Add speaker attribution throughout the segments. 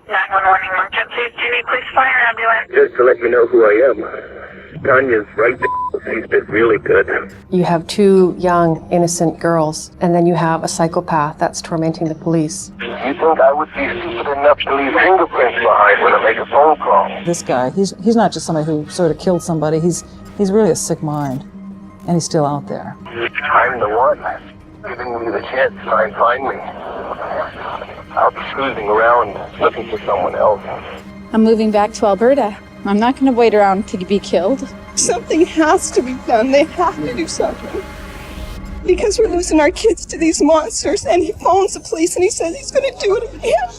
Speaker 1: 911 emergency. Do you need police, fire, ambulance?
Speaker 2: Just to let you know who I am. Tanya's right there. She's been really good.
Speaker 3: You have two young, innocent girls, and then you have a psychopath that's tormenting the police.
Speaker 2: You think I would be stupid enough to leave fingerprints behind when I make a phone call?
Speaker 4: This guy, he's not just somebody who sort of killed somebody. He's really a sick mind, and he's still out there.
Speaker 2: I'm the one giving me the chance to try and find me. I'll be cruising around looking for someone else.
Speaker 5: I'm moving back to Alberta. I'm not going to wait around to be killed.
Speaker 6: Something has to be done. They have to do something. Because we're losing our kids to these monsters, and he phones the police and he says he's going to do it again.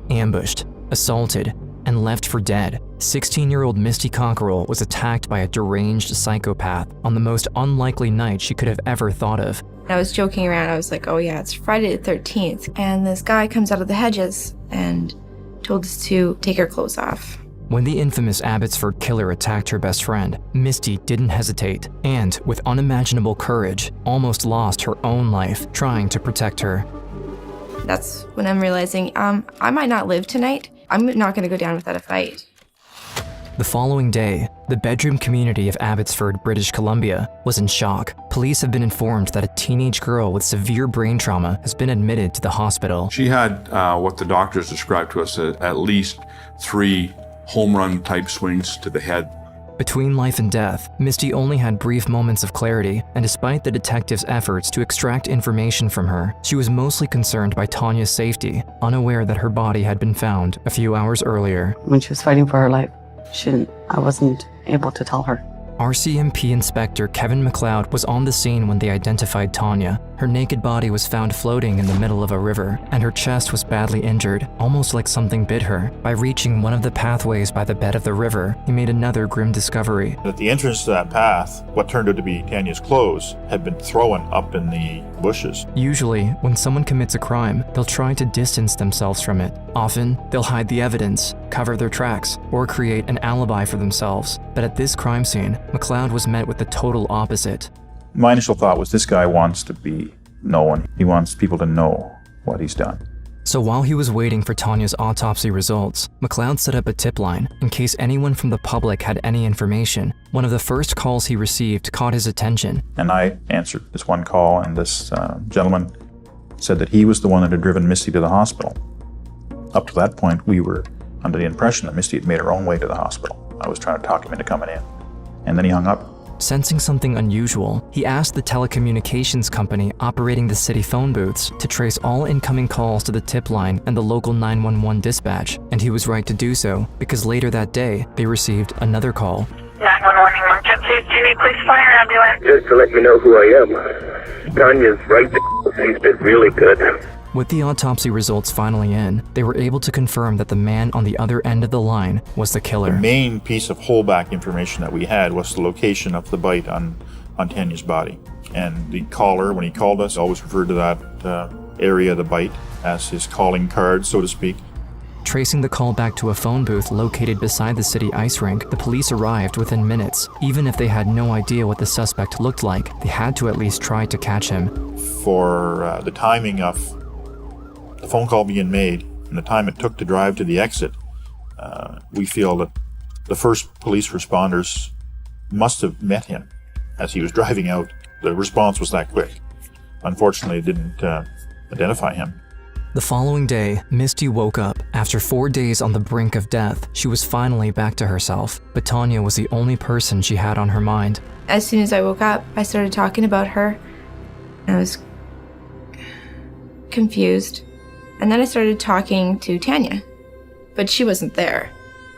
Speaker 7: Ambushed, assaulted, and left for dead, 16-year-old Misty Cockerell was attacked by a deranged psychopath on the most unlikely night she could have ever thought of.
Speaker 5: I was joking around. I was like, oh yeah, it's Friday the 13th. And this guy comes out of the hedges and told us to take our clothes off.
Speaker 7: When the infamous Abbotsford killer attacked her best friend, Misty didn't hesitate and, with unimaginable courage, almost lost her own life trying to protect her.
Speaker 5: That's when I'm realizing, I might not live tonight. I'm not going to go down without a fight.
Speaker 7: The following day, the bedroom community of Abbotsford, British Columbia, was in shock. Police have been informed that a teenage girl with severe brain trauma has been admitted to the hospital.
Speaker 8: She had what the doctors described to us as at least 3 home run type swings to the head.
Speaker 7: Between life and death, Misty only had brief moments of clarity, and despite the detectives' efforts to extract information from her, she was mostly concerned by Tanya's safety, unaware that her body had been found a few hours earlier.
Speaker 3: When she was fighting for her life, I wasn't able to tell her.
Speaker 7: RCMP Inspector Kevin McLeod was on the scene when they identified Tanya. Her naked body was found floating in the middle of a river, and her chest was badly injured, almost like something bit her. By reaching one of the pathways by the bed of the river, he made another grim discovery.
Speaker 9: At the entrance to that path, what turned out to be Tanya's clothes had been thrown up in the bushes.
Speaker 7: Usually, when someone commits a crime, they'll try to distance themselves from it. Often, they'll hide the evidence, cover their tracks, or create an alibi for themselves. But at this crime scene, McLeod was met with the total opposite.
Speaker 9: My initial thought was this guy wants to be known. He wants people to know what he's done.
Speaker 7: So while he was waiting for Tanya's autopsy results, McLeod set up a tip line in case anyone from the public had any information. One of the first calls he received caught his attention.
Speaker 9: And I answered this one call, and this gentleman said that he was the one that had driven Misty to the hospital. Up to that point, we were under the impression that Misty had made her own way to the hospital. I was trying to talk him into coming in, and then he hung up.
Speaker 7: Sensing something unusual, he asked the telecommunications company operating the city phone booths to trace all incoming calls to the tip line and the local 911 dispatch, and he was right to do so, because later that day, they received another call.
Speaker 1: 911 emergency. Do you need police, fire, ambulance?
Speaker 2: Just to let you know who I am. Tanya's right there. She's been really good.
Speaker 7: With the autopsy results finally in, they were able to confirm that the man on the other end of the line was the killer.
Speaker 9: The main piece of holdback information that we had was the location of the bite on Tanya's body. And the caller, when he called us, always referred to that area of the bite as his calling card, so to speak.
Speaker 7: Tracing the call back to a phone booth located beside the city ice rink, the police arrived within minutes. Even if they had no idea what the suspect looked like, they had to at least try to catch him.
Speaker 9: For the timing of the phone call being made and the time it took to drive to the exit, we feel that the first police responders must have met him as he was driving out. The response was that quick. Unfortunately, it didn't identify him.
Speaker 7: The following day, Misty woke up. After 4 days on the brink of death, she was finally back to herself, but Tanya was the only person she had on her mind.
Speaker 5: As soon as I woke up, I started talking about her. I was confused. And then I started talking to Tanya, but she wasn't there.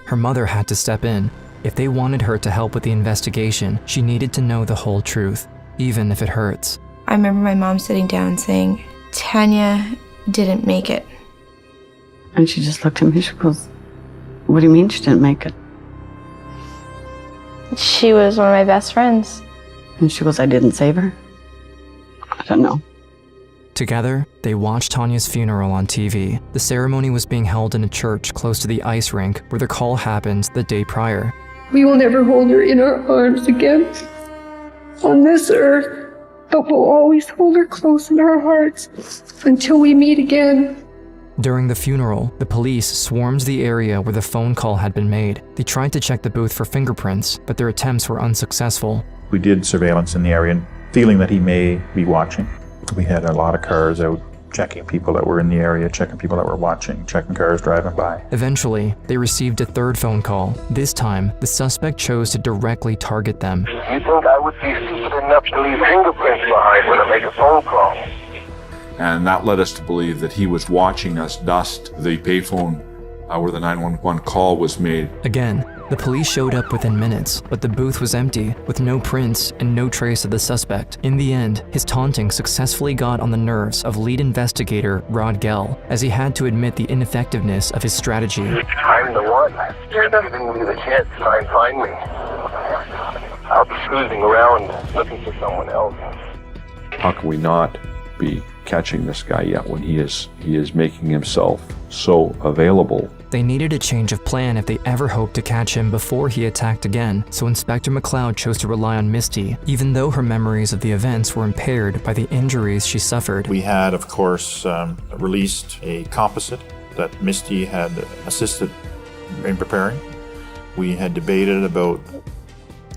Speaker 7: Her mother had to step in. If they wanted her to help with the investigation, she needed to know the whole truth, even if it hurts.
Speaker 5: I remember my mom sitting down and saying, Tanya didn't make it.
Speaker 3: And she just looked at me, she goes, what do you mean she didn't make it?
Speaker 10: She was one of my best friends.
Speaker 3: And she goes, I didn't save her? I don't know.
Speaker 7: Together, they watched Tanya's funeral on TV. The ceremony was being held in a church close to the ice rink where the call happened the day prior.
Speaker 6: We will never hold her in our arms again on this earth, but we'll always hold her close in our hearts until we meet again.
Speaker 7: During the funeral, the police swarmed the area where the phone call had been made. They tried to check the booth for fingerprints, but their attempts were unsuccessful.
Speaker 9: We did surveillance in the area, feeling that he may be watching. We had a lot of cars out checking people that were in the area, checking people that were watching, checking cars driving by.
Speaker 7: Eventually, they received a third phone call. This time, the suspect chose to directly target them.
Speaker 2: You think I would be stupid enough to leave fingerprints behind when I make a phone call?
Speaker 8: And that led us to believe that he was watching us dust the payphone where the 911 call was made.
Speaker 7: Again, the police showed up within minutes, but the booth was empty, with no prints and no trace of the suspect. In the end, his taunting successfully got on the nerves of lead investigator Rogel, as he had to admit the ineffectiveness of his strategy.
Speaker 2: I'm the one. You're giving me the chance to try and find me. I'll be cruising around looking for someone else.
Speaker 8: How can we not be catching this guy yet when he is making himself so available?
Speaker 7: They needed a change of plan if they ever hoped to catch him before he attacked again, so Inspector McLeod chose to rely on Misty, even though her memories of the events were impaired by the injuries she suffered.
Speaker 9: We had, of course, released a composite that Misty had assisted in preparing. We had debated about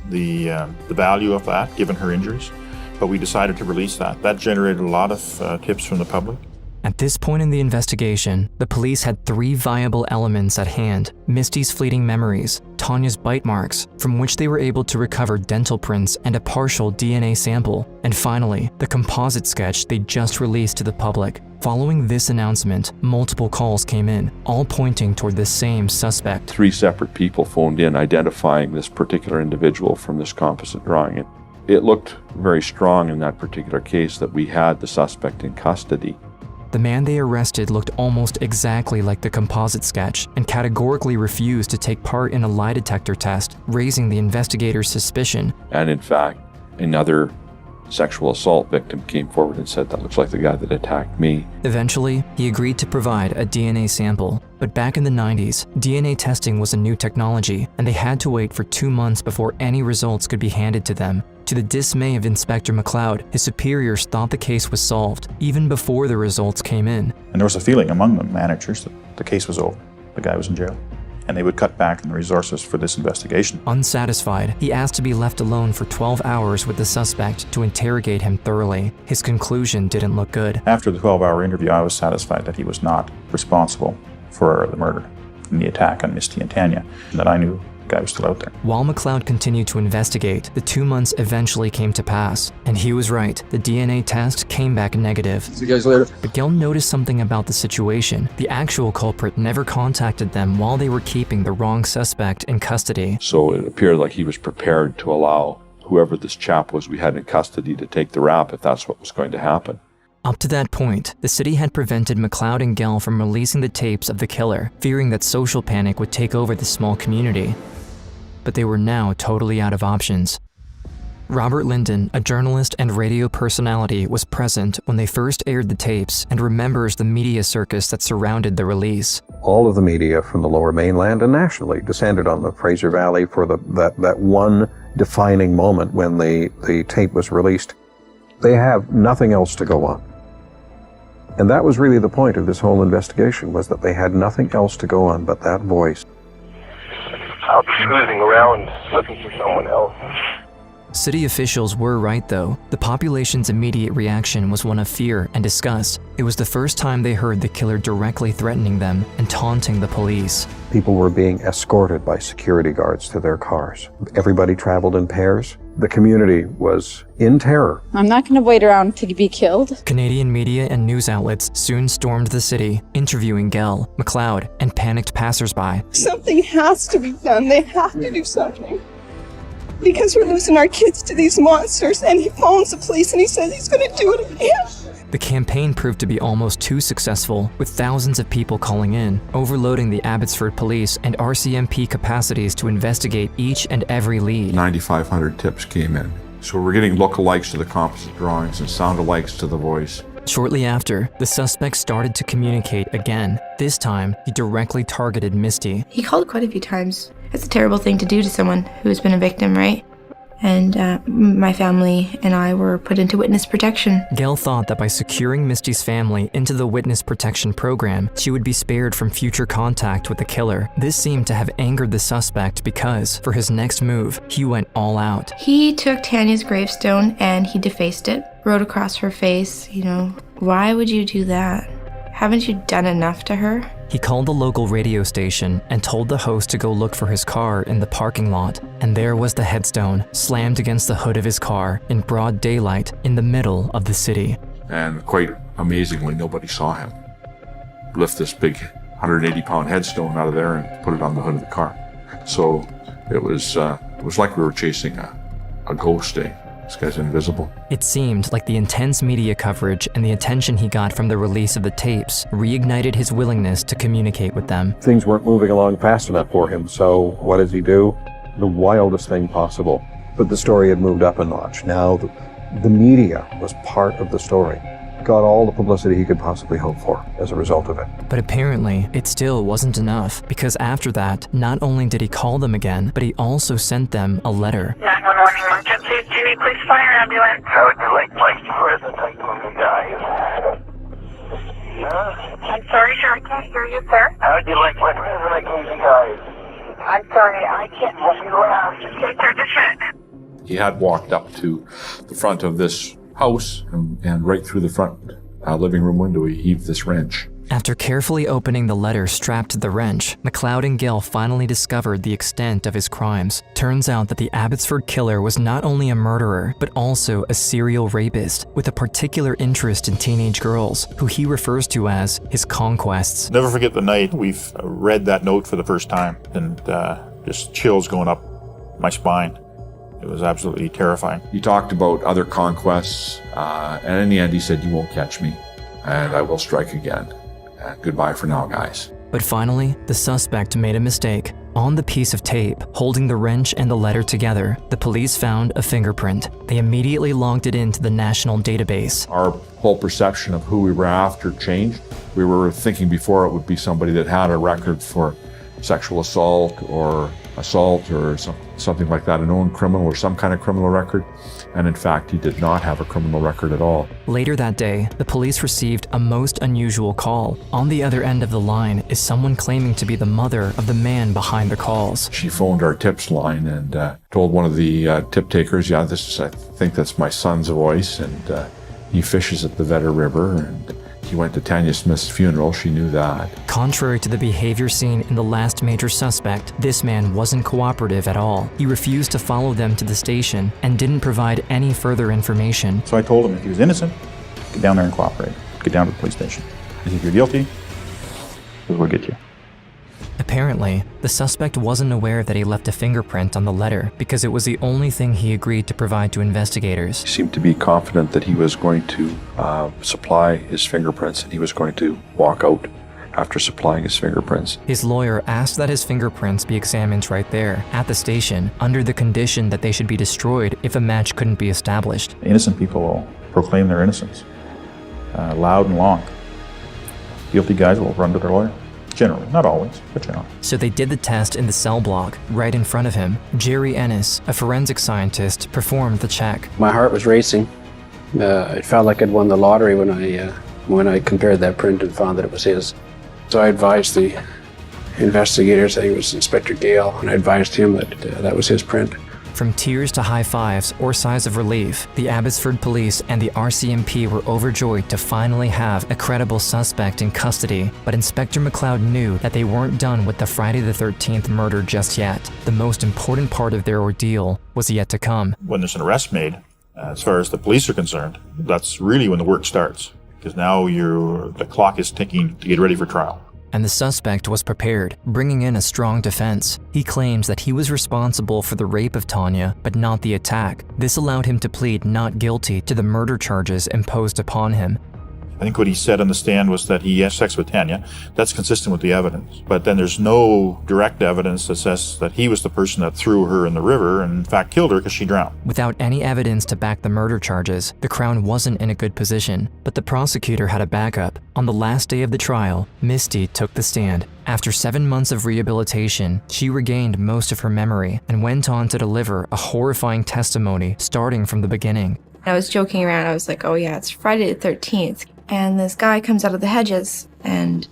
Speaker 9: the value of that, given her injuries, but we decided to release that. That generated a lot of tips from the public.
Speaker 7: At this point in the investigation, the police had 3 viable elements at hand: Misty's fleeting memories, Tanya's bite marks, from which they were able to recover dental prints and a partial DNA sample, and finally, the composite sketch they just released to the public. Following this announcement, multiple calls came in, all pointing toward the same suspect.
Speaker 8: 3 separate people phoned in identifying this particular individual from this composite drawing. It looked very strong in that particular case that we had the suspect in custody.
Speaker 7: The man they arrested looked almost exactly like the composite sketch and categorically refused to take part in a lie detector test, raising the investigators' suspicion.
Speaker 8: And in fact, another sexual assault victim came forward and said, "That looks like the guy that attacked me."
Speaker 7: Eventually, he agreed to provide a DNA sample. But back in the 90s, DNA testing was a new technology, and they had to wait for 2 months before any results could be handed to them. To the dismay of Inspector McLeod, his superiors thought the case was solved, even before the results came in.
Speaker 9: And there was a feeling among the managers that the case was over. The guy was in jail. And they would cut back on the resources for this investigation.
Speaker 7: Unsatisfied, he asked to be left alone for 12 hours with the suspect to interrogate him thoroughly. His conclusion didn't look good.
Speaker 9: After the 12-hour interview, I was satisfied that he was not responsible for the murder and the attack on Misty and Tanya, and that I knew the guy was still out there.
Speaker 7: While McLeod continued to investigate, the 2 months eventually came to pass. And he was right. The DNA test came back negative.
Speaker 11: See you guys later.
Speaker 7: But Gil noticed something about the situation. The actual culprit never contacted them while they were keeping the wrong suspect in custody.
Speaker 8: So it appeared like he was prepared to allow whoever this chap was we had in custody to take the rap if that's what was going to happen.
Speaker 7: Up to that point, the city had prevented McLeod and Gell from releasing the tapes of the killer, fearing that social panic would take over the small community. But they were now totally out of options. Robert Linden, a journalist and radio personality, was present when they first aired the tapes and remembers the media circus that surrounded the release.
Speaker 12: All of the media from the Lower Mainland and nationally descended on the Fraser Valley for that one defining moment when the tape was released. They have nothing else to go on. And that was really the point of this whole investigation, was that they had nothing else to go on but that voice.
Speaker 2: I'll be cruising around looking for someone else.
Speaker 7: City officials were right though. The population's immediate reaction was one of fear and disgust. It was the first time they heard the killer directly threatening them and taunting the police.
Speaker 12: People were being escorted by security guards to their cars. Everybody traveled in pairs. The community was in terror.
Speaker 13: I'm not going to wait around to be killed.
Speaker 7: Canadian media and news outlets soon stormed the city, interviewing Gell, McLeod, and panicked passersby.
Speaker 6: Something has to be done. They have to do something. Because we're losing our kids to these monsters, and he phones the police and he says he's going to do it again.
Speaker 7: The campaign proved to be almost too successful, with thousands of people calling in, overloading the Abbotsford Police and RCMP capacities to investigate each and every lead.
Speaker 8: 9,500 tips came in. So we're getting lookalikes to the composite drawings and sound-alikes to the voice.
Speaker 7: Shortly after, the suspect started to communicate again. This time, he directly targeted Misty.
Speaker 5: He called quite a few times. It's a terrible thing to do to someone who has been a victim, right? and my family and I were put into witness protection.
Speaker 7: Gail thought that by securing Misty's family into the witness protection program, she would be spared from future contact with the killer. This seemed to have angered the suspect because, for his next move, he went all out.
Speaker 5: He took Tanya's gravestone and he defaced it, wrote across her face, why would you do that? Haven't you done enough to her?
Speaker 7: He called the local radio station and told the host to go look for his car in the parking lot, and there was the headstone slammed against the hood of his car in broad daylight in the middle of the city.
Speaker 8: And quite amazingly, nobody saw him lift this big 180-pound headstone out of there and put it on the hood of the car. So it was like we were chasing a ghost, eh? This guy's invisible.
Speaker 7: It seemed like the intense media coverage and the attention he got from the release of the tapes reignited his willingness to communicate with them.
Speaker 12: Things weren't moving along fast enough for him, so what does he do? The wildest thing possible. But the story had moved up a notch. Now the media was part of the story. Got all the publicity he could possibly hope for as a result of it.
Speaker 7: But apparently, it still wasn't enough, because after that, not only did he call them again, but he also sent them a letter.
Speaker 1: 911 emergency. Do you need police fire ambulance?
Speaker 2: How would you like my present? I told you guys.
Speaker 1: I'm sorry, sir. I can't hear you, sir.
Speaker 2: How would you like my present? I told you guys.
Speaker 1: I'm sorry, I can't hear you. Take care to check.
Speaker 8: He had walked up to the front of this house and right through the front living room window he heaved this wrench.
Speaker 7: After carefully opening the letter strapped to the wrench, McLeod and Gill finally discovered the extent of his crimes. Turns out that the Abbotsford killer was not only a murderer, but also a serial rapist with a particular interest in teenage girls, who he refers to as his conquests.
Speaker 9: Never forget the night we've read that note for the first time, and just chills going up my spine. It was absolutely terrifying.
Speaker 8: He talked about other conquests, and in the end he said, "You won't catch me, and I will strike again. Goodbye for now, guys."
Speaker 7: But finally, the suspect made a mistake. On the piece of tape, holding the wrench and the letter together, the police found a fingerprint. They immediately logged it into the national database.
Speaker 8: Our whole perception of who we were after changed. We were thinking before it would be somebody that had a record for sexual assault or something like that, a known criminal or some kind of criminal record. And in fact, he did not have a criminal record at all.
Speaker 7: Later that day, the police received a most unusual call. On the other end of the line is someone claiming to be the mother of the man behind the calls.
Speaker 8: She phoned our tips line and told one of the tip takers, "Yeah, I think that's my son's voice, and he fishes at the Vedder River, and he went to Tanya Smith's funeral." She knew that.
Speaker 7: Contrary to the behavior seen in the last major suspect, this man wasn't cooperative at all. He refused to follow them to the station and didn't provide any further information.
Speaker 9: So I told him if he was innocent, get down there and cooperate. Get down to the police station. If you're guilty, we'll get you.
Speaker 7: Apparently, the suspect wasn't aware that he left a fingerprint on the letter because it was the only thing he agreed to provide to investigators.
Speaker 8: He seemed to be confident that he was going to supply his fingerprints, and he was going to walk out after supplying his fingerprints.
Speaker 7: His lawyer asked that his fingerprints be examined right there, at the station, under the condition that they should be destroyed if a match couldn't be established.
Speaker 9: Innocent people will proclaim their innocence, loud and long. Guilty guys will run to their lawyer. Generally, not always, but generally.
Speaker 7: So they did the test in the cell block, right in front of him. Jerry Ennis, a forensic scientist, performed the check.
Speaker 11: My heart was racing. It felt like I'd won the lottery when I compared that print and found that it was his. So I advised the investigators, I think it was Inspector Gale, and I advised him that that was his print.
Speaker 7: From tears to high fives or sighs of relief, the Abbotsford police and the RCMP were overjoyed to finally have a credible suspect in custody. But Inspector McLeod knew that they weren't done with the Friday the 13th murder just yet. The most important part of their ordeal was yet to come.
Speaker 9: When there's an arrest made, as far as the police are concerned, that's really when the work starts. Because now the clock is ticking to get ready for trial.
Speaker 7: And the suspect was prepared, bringing in a strong defense. He claims that he was responsible for the rape of Tanya, but not the attack. This allowed him to plead not guilty to the murder charges imposed upon him.
Speaker 9: I think what he said on the stand was that he had sex with Tanya. That's consistent with the evidence. But then there's no direct evidence that says that he was the person that threw her in the river and in fact killed her because she drowned.
Speaker 7: Without any evidence to back the murder charges, the Crown wasn't in a good position, but the prosecutor had a backup. On the last day of the trial, Misty took the stand. After 7 months of rehabilitation, she regained most of her memory and went on to deliver a horrifying testimony starting from the beginning.
Speaker 5: I was joking around. I was like, oh yeah, it's Friday the 13th. And this guy comes out of the hedges and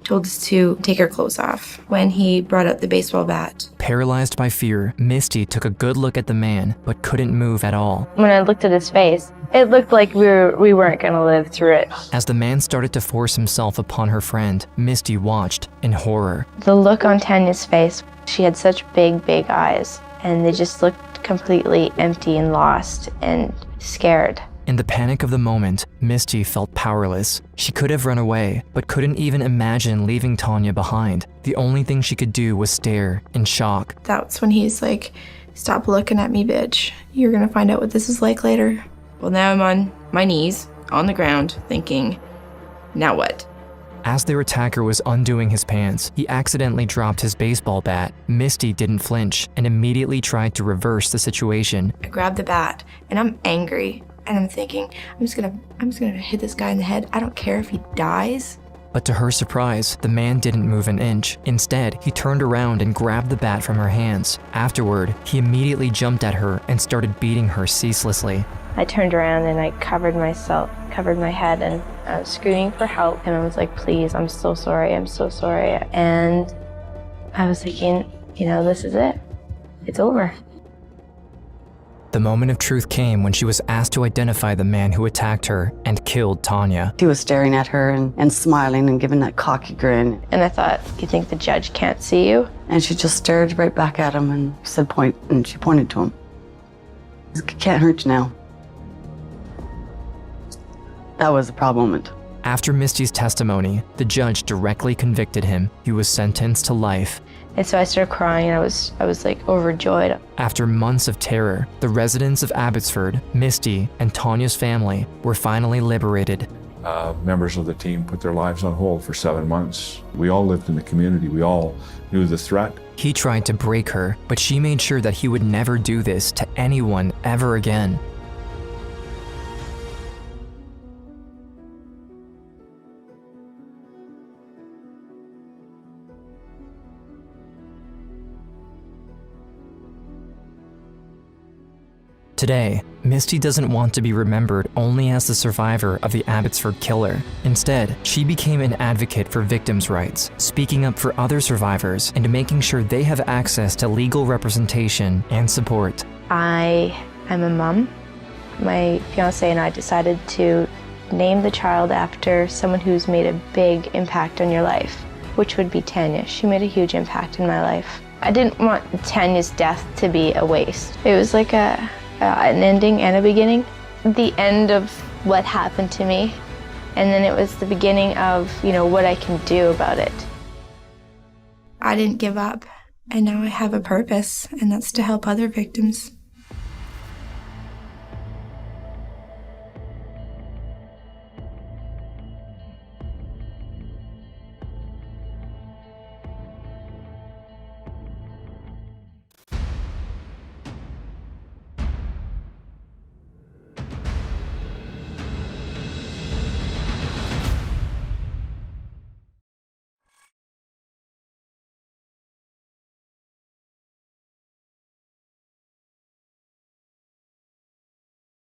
Speaker 5: told us to take our clothes off when he brought out the baseball bat.
Speaker 7: Paralyzed by fear, Misty took a good look at the man, but couldn't move at all.
Speaker 10: When I looked at his face, it looked like we weren't going to live through it.
Speaker 7: As the man started to force himself upon her friend, Misty watched in horror.
Speaker 10: The look on Tanya's face, she had such big, big eyes, and they just looked completely empty and lost and scared.
Speaker 7: In the panic of the moment, Misty felt powerless. She could have run away, but couldn't even imagine leaving Tanya behind. The only thing she could do was stare in shock.
Speaker 5: That's when he's like, stop looking at me, bitch. You're gonna find out what this is like later. Well, now I'm on my knees, on the ground, thinking, now what?
Speaker 7: As their attacker was undoing his pants, he accidentally dropped his baseball bat. Misty didn't flinch and immediately tried to reverse the situation.
Speaker 5: I grabbed the bat and I'm angry. And I'm thinking, I'm just gonna hit this guy in the head. I don't care if he dies.
Speaker 7: But to her surprise, the man didn't move an inch. Instead, he turned around and grabbed the bat from her hands. Afterward, he immediately jumped at her and started beating her ceaselessly.
Speaker 10: I turned around and I covered my head, and I was screaming for help. And I was like, please, I'm so sorry, I'm so sorry. And I was thinking, this is it. It's over.
Speaker 7: The moment of truth came when she was asked to identify the man who attacked her and killed Tanya.
Speaker 14: He was staring at her and smiling and giving that cocky grin.
Speaker 10: And I thought, you think the judge can't see you?
Speaker 14: And she just stared right back at him and said, point, and she pointed to him. It can't hurt you now. That was a proud moment.
Speaker 7: After Misty's testimony, the judge directly convicted him. He was sentenced to life.
Speaker 10: And so I started crying, and I was like overjoyed.
Speaker 7: After months of terror, the residents of Abbotsford, Misty, and Tanya's family were finally liberated.
Speaker 8: Members of the team put their lives on hold for 7 months. We all lived in the community. We all knew the threat.
Speaker 7: He tried to break her, but she made sure that he would never do this to anyone ever again. Today, Misty doesn't want to be remembered only as the survivor of the Abbotsford killer. Instead, she became an advocate for victims' rights, speaking up for other survivors and making sure they have access to legal representation and support.
Speaker 10: I am a mom. My fiance and I decided to name the child after someone who's made a big impact on your life, which would be Tanya. She made a huge impact in my life. I didn't want Tanya's death to be a waste. It was like an ending and a beginning. The end of what happened to me, and then it was the beginning of, what I can do about it.
Speaker 5: I didn't give up, and now I have a purpose, and that's to help other victims.